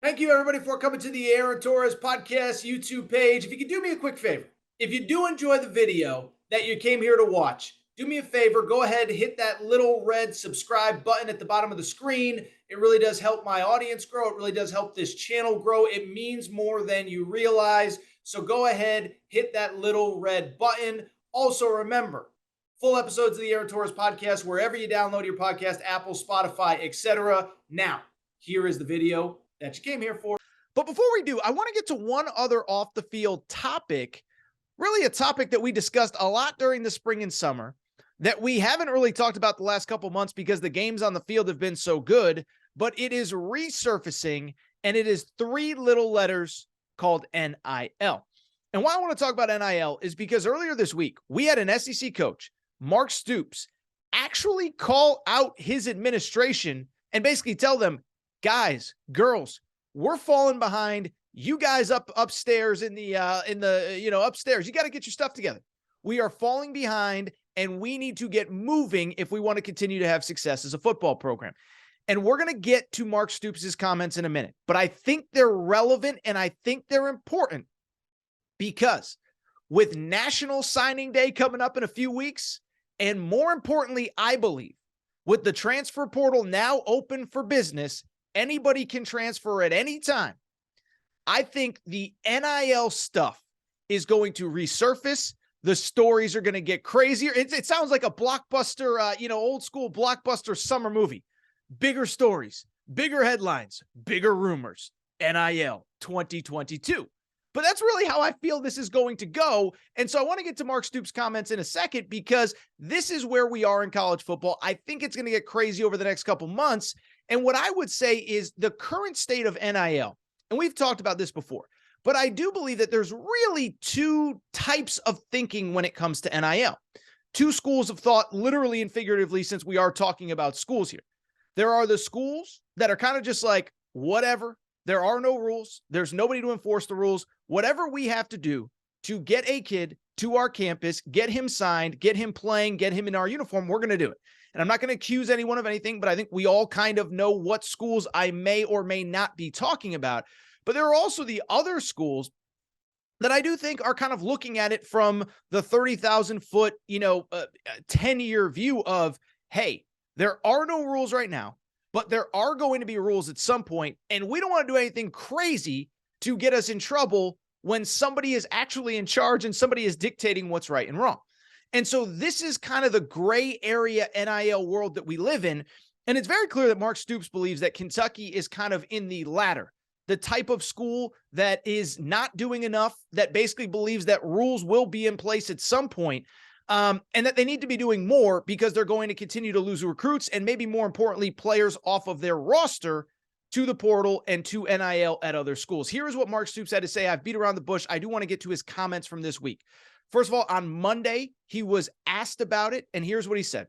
Thank you, everybody, for coming to the Aaron Torres podcast YouTube page. If you could do me a quick favor, if you do enjoy the video that you came here to watch, do me a favor, go ahead and hit that little red subscribe button at the bottom of the screen. It really does help my audience grow. It really does help this channel grow. It means more than you realize. So go ahead, hit that little red button. Also, remember, full episodes of the Aaron Torres podcast, wherever you download your podcast, Apple, Spotify, etc. Now, here is the video that you came here for. But before we do, I want to get to one other off the field topic, really a topic that we discussed a lot during the spring and summer that we haven't really talked about the last couple months because the games on the field have been so good, but it is resurfacing, and it is three little letters called NIL. And why I want to talk about NIL is because earlier this week, we had an SEC coach, Mark Stoops, actually call out his administration and basically tell them, guys, girls, we're falling behind. You guys upstairs in the upstairs, you got to get your stuff together. We are falling behind, and we need to get moving if we want to continue to have success as a football program. And we're going to get to Mark Stoops' comments in a minute, but I think they're relevant and I think they're important because with National Signing Day coming up in a few weeks, and more importantly, I believe, with the transfer portal now open for business, anybody can transfer at any time. I think the NIL stuff is going to resurface. The stories are going to get crazier. It sounds like a blockbuster, old school blockbuster summer movie. Bigger stories, bigger headlines, bigger rumors. NIL 2022. But that's really how I feel this is going to go. And so I want to get to Mark Stoops' comments in a second because this is where we are in college football. I think it's going to get crazy over the next couple months. And what I would say is the current state of NIL, and we've talked about this before, but I do believe that there's really two types of thinking when it comes to NIL. Two schools of thought, literally and figuratively, since we are talking about schools here. There are the schools that are kind of just like, whatever. There are no rules. There's nobody to enforce the rules. Whatever we have to do to get a kid to our campus, get him signed, get him playing, get him in our uniform, we're going to do it. And I'm not going to accuse anyone of anything, but I think we all kind of know what schools I may or may not be talking about. But there are also the other schools that I do think are kind of looking at it from the 30,000-foot, 10-year view of, hey, there are no rules right now, but there are going to be rules at some point, and we don't want to do anything crazy to get us in trouble when somebody is actually in charge and somebody is dictating what's right and wrong. And so this is kind of the gray area NIL world that we live in. And it's very clear that Mark Stoops believes that Kentucky is kind of in the latter, the type of school that is not doing enough, that basically believes that rules will be in place at some point, and that they need to be doing more because they're going to continue to lose recruits and maybe more importantly, players off of their roster to the portal and to NIL at other schools. Here is what Mark Stoops had to say. I've beat around the bush. I do want to get to his comments from this week. First of all, on Monday, he was asked about it, and here's what he said.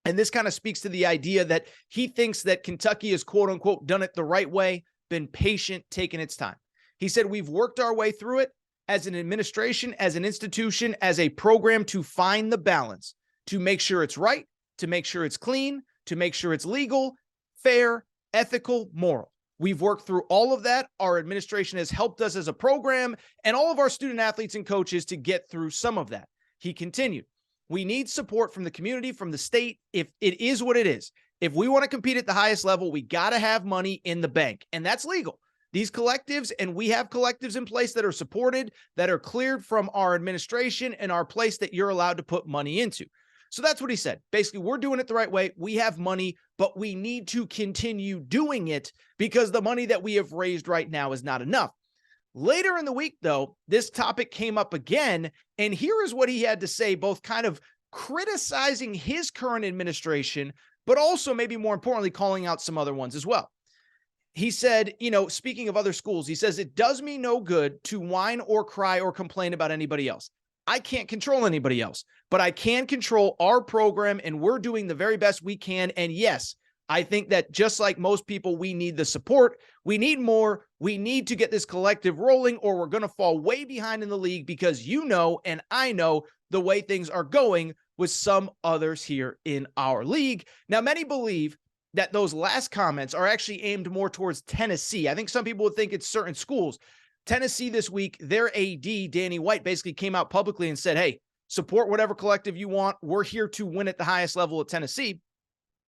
And this kind of speaks to the idea that he thinks that Kentucky has, quote unquote, done it the right way, been patient, taken its time. He said, we've worked our way through it as an administration, as an institution, as a program to find the balance, to make sure it's right, to make sure it's clean, to make sure it's legal, fair, ethical, moral. We've worked through all of that. Our administration has helped us as a program and all of our student athletes and coaches to get through some of that. He continued, we need support from the community, from the state. If it is what it is, if we want to compete at the highest level, we got to have money in the bank, and that's legal. These collectives, and we have collectives in place that are supported, that are cleared from our administration and our place that you're allowed to put money into. So that's what he said. Basically, we're doing it the right way. We have money, but we need to continue doing it because the money that we have raised right now is not enough. Later in the week, though, this topic came up again, and here is what he had to say, both kind of criticizing his current administration, but also maybe more importantly, calling out some other ones as well. He said, speaking of other schools, he says, it does me no good to whine or cry or complain about anybody else. I can't control anybody else, but I can control our program, and we're doing the very best we can. And yes, I think that just like most people, we need the support. We need more. We need to get this collective rolling, or we're going to fall way behind in the league because and I know the way things are going with some others here in our league. Now, many believe that those last comments are actually aimed more towards Tennessee. I think some people would think it's certain schools. Tennessee this week, their AD, Danny White, basically came out publicly and said, hey, support whatever collective you want. We're here to win at the highest level at Tennessee.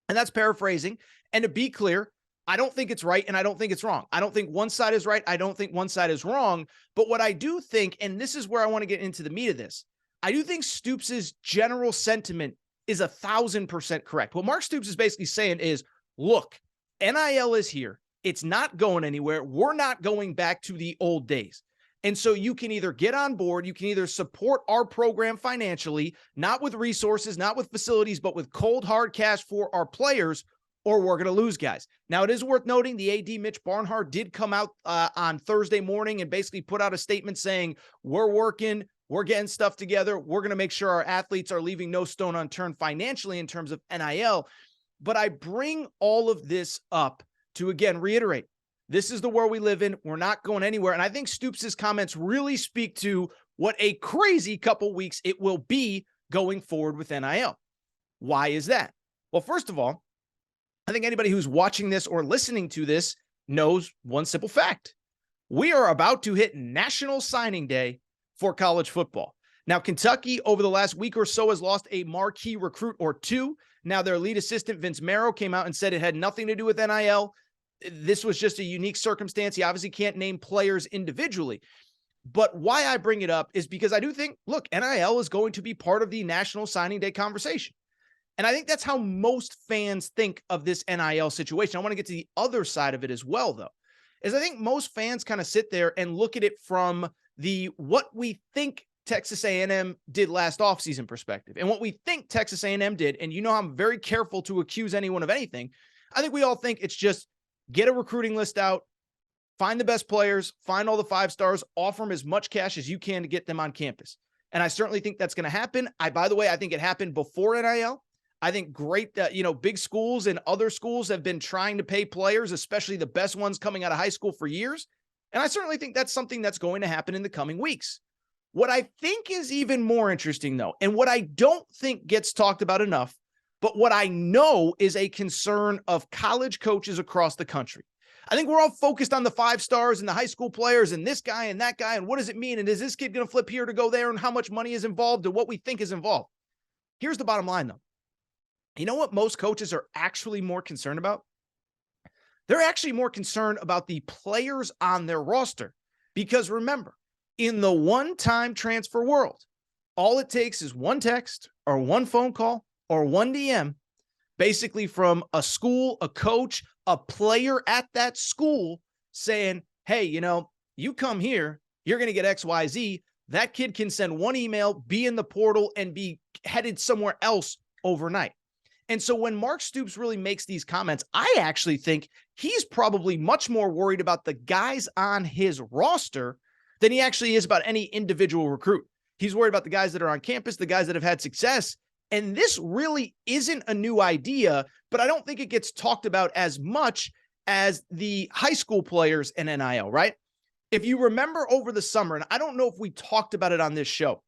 And that's paraphrasing. And to be clear, I don't think it's right and I don't think it's wrong. I don't think one side is right. I don't think one side is wrong. But what I do think, and this is where I want to get into the meat of this, I do think Stoops' general sentiment is 1,000% correct. What Mark Stoops is basically saying is, look, NIL is here. It's not going anywhere. We're not going back to the old days. And so you can either get on board, you can either support our program financially, not with resources, not with facilities, but with cold, hard cash for our players, or we're going to lose guys. Now, it is worth noting the AD Mitch Barnhart did come out on Thursday morning and basically put out a statement saying, we're working, we're getting stuff together. We're going to make sure our athletes are leaving no stone unturned financially in terms of NIL. But I bring all of this up to, again, reiterate, this is the world we live in. We're not going anywhere. And I think Stoops' comments really speak to what a crazy couple weeks it will be going forward with NIL. Why is that? Well, first of all, I think anybody who's watching this or listening to this knows one simple fact. We are about to hit National Signing Day for college football. Now, Kentucky over the last week or so has lost a marquee recruit or two. Now, their lead assistant, Vince Marrow, came out and said it had nothing to do with NIL. This was just a unique circumstance. He obviously can't name players individually. But why I bring it up is because I do think, look, NIL is going to be part of the National Signing Day conversation. And I think that's how most fans think of this NIL situation. I want to get to the other side of it as well, though, is I think most fans kind of sit there and look at it from the what we think Texas A&M did last offseason perspective and what we think Texas A&M did. And you know, I'm very careful to accuse anyone of anything. I think we all think it's just get a recruiting list out, find the best players, find all the 5 stars, offer them as much cash as you can to get them on campus. And I certainly think that's going to happen. By the way, I think it happened before NIL. I think great, big schools and other schools have been trying to pay players, especially the best ones coming out of high school, for years. And I certainly think that's something that's going to happen in the coming weeks. What I think is even more interesting, though, and what I don't think gets talked about enough, but what I know is a concern of college coaches across the country. I think we're all focused on the 5 stars and the high school players and this guy and that guy. And what does it mean? And is this kid going to flip here to go there, and how much money is involved and what we think is involved? Here's the bottom line, though. You know what most coaches are actually more concerned about? They're actually more concerned about the players on their roster. Because remember, in the one-time transfer world, all it takes is one text or one phone call or one DM, basically from a school, a coach, a player at that school saying, hey, you come here, you're going to get XYZ. That kid can send one email, be in the portal, and be headed somewhere else overnight. And so when Mark Stoops really makes these comments, I actually think he's probably much more worried about the guys on his roster than he actually is about any individual recruit. He's worried about the guys that are on campus, the guys that have had success. And this really isn't a new idea, but I don't think it gets talked about as much as the high school players in NIL, right? If you remember over the summer, and I don't know if we talked about it on this show,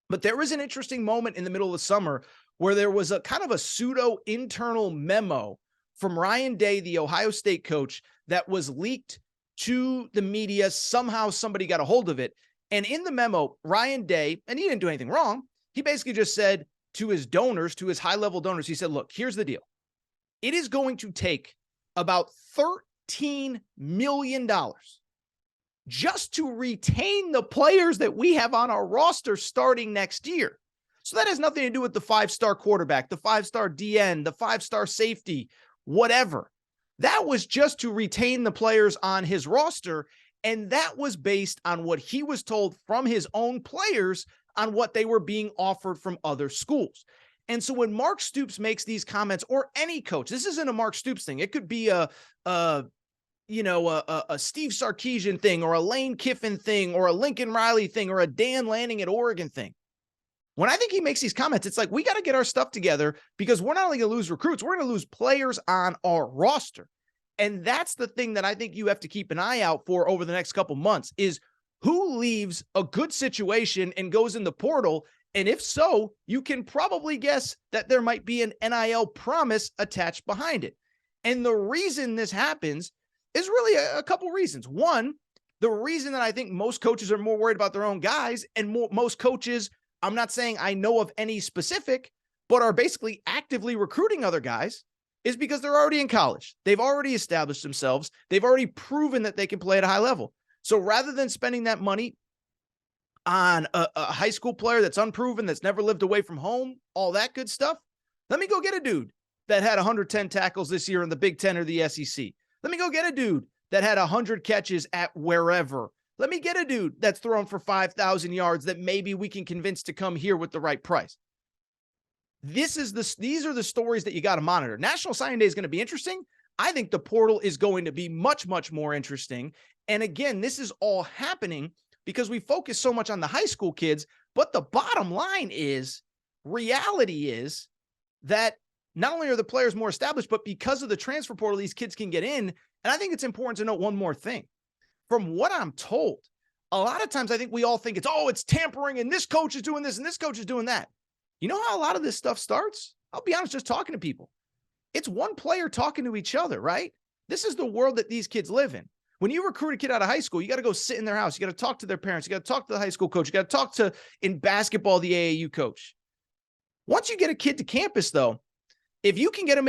but there was an interesting moment in the middle of the summer where there was a kind of a pseudo internal memo from Ryan Day, the Ohio State coach, that was leaked to the media. Somehow somebody got a hold of it. And in the memo, Ryan Day, and he didn't do anything wrong, he basically just said to his donors, to his high-level donors, he said, look, here's the deal. It is going to take about $13 million just to retain the players that we have on our roster starting next year. So that has nothing to do with the 5-star quarterback, the 5-star DN, the 5-star safety, whatever. That was just to retain the players on his roster. And that was based on what he was told from his own players on what they were being offered from other schools. And so when Mark Stoops makes these comments, or any coach, this isn't a Mark Stoops thing. It could be a Steve Sarkisian thing, or a Lane Kiffin thing, or a Lincoln Riley thing, or a Dan Lanning at Oregon thing. When I think he makes these comments, it's like, we got to get our stuff together, because we're not only going to lose recruits, we're going to lose players on our roster. And that's the thing that I think you have to keep an eye out for over the next couple months, is who leaves a good situation and goes in the portal And if so, you can probably guess that there might be an NIL promise attached behind it. And the reason this happens is really a couple reasons. One, the reason that I think most coaches are more worried about their own guys, and most coaches, I'm not saying I know of any specific, but are basically actively recruiting other guys, is because they're already in college. They've already established themselves. They've already proven that they can play at a high level. So rather than spending that money on a high school player that's unproven, that's never lived away from home, all that good stuff, let me go get a dude that had 110 tackles this year in the Big Ten or the SEC. Let me go get a dude that had 100 catches at wherever. Let me get a dude that's thrown for 5,000 yards that maybe we can convince to come here with the right price. These are the stories that you got to monitor. National Signing Day is going to be interesting. I think the portal is going to be much, much more interesting. And again, this is all happening because we focus so much on the high school kids, but the bottom line is, reality is that not only are the players more established, but because of the transfer portal, these kids can get in. And I think it's important to note one more thing. From what I'm told, a lot of times I think we all think it's tampering and this coach is doing this and this coach is doing that. You know how a lot of this stuff starts? I'll be honest, just talking to people. It's one player talking to each other, right? This is the world that these kids live in. When you recruit a kid out of high school, you got to go sit in their house. You got to talk to their parents. You got to talk to the high school coach. You got to talk to, in basketball, the AAU coach. Once you get a kid to campus, though, if you can get them,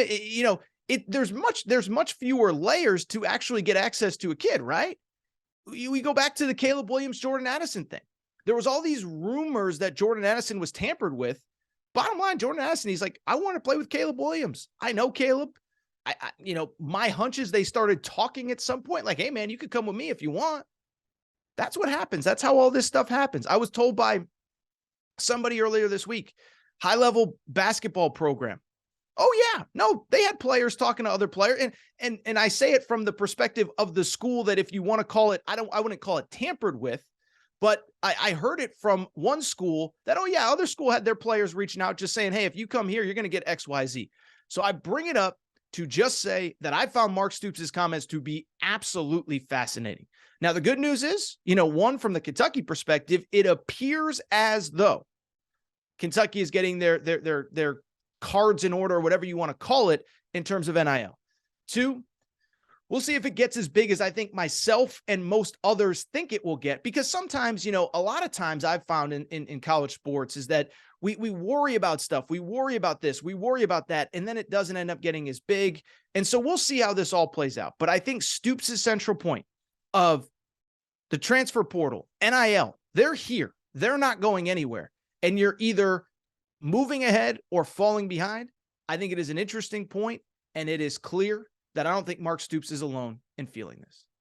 there's much fewer layers to actually get access to a kid, right? We go back to the Caleb Williams, Jordan Addison thing. There was all these rumors that Jordan Addison was tampered with. Bottom line, Jordan Addison, he's like, I want to play with Caleb Williams. I know Caleb. My hunch is they started talking at some point, like, hey, man, you could come with me if you want. That's what happens. That's how all this stuff happens. I was told by somebody earlier this week, high-level basketball program. Oh, yeah. No, they had players talking to other players. And I say it from the perspective of the school that if you want to call it, I wouldn't call it tampered with, but I heard it from one school that, oh, yeah, other school had their players reaching out just saying, hey, if you come here, you're going to get X, Y, Z. So I bring it up to just say that I found Mark Stoops' comments to be absolutely fascinating. Now, the good news is, one, from the Kentucky perspective, it appears as though Kentucky is getting their cards in order, or whatever you want to call it, in terms of NIL. Two, we'll see if it gets as big as I think myself and most others think it will get, because sometimes, a lot of times I've found in college sports is that we worry about stuff. We worry about this, we worry about that, and then it doesn't end up getting as big. And so we'll see how this all plays out. But I think Stoops' central point of the transfer portal, NIL, they're here. They're not going anywhere. And you're either moving ahead or falling behind. I think it is an interesting point, and it is clear that I don't think Mark Stoops is alone in feeling this.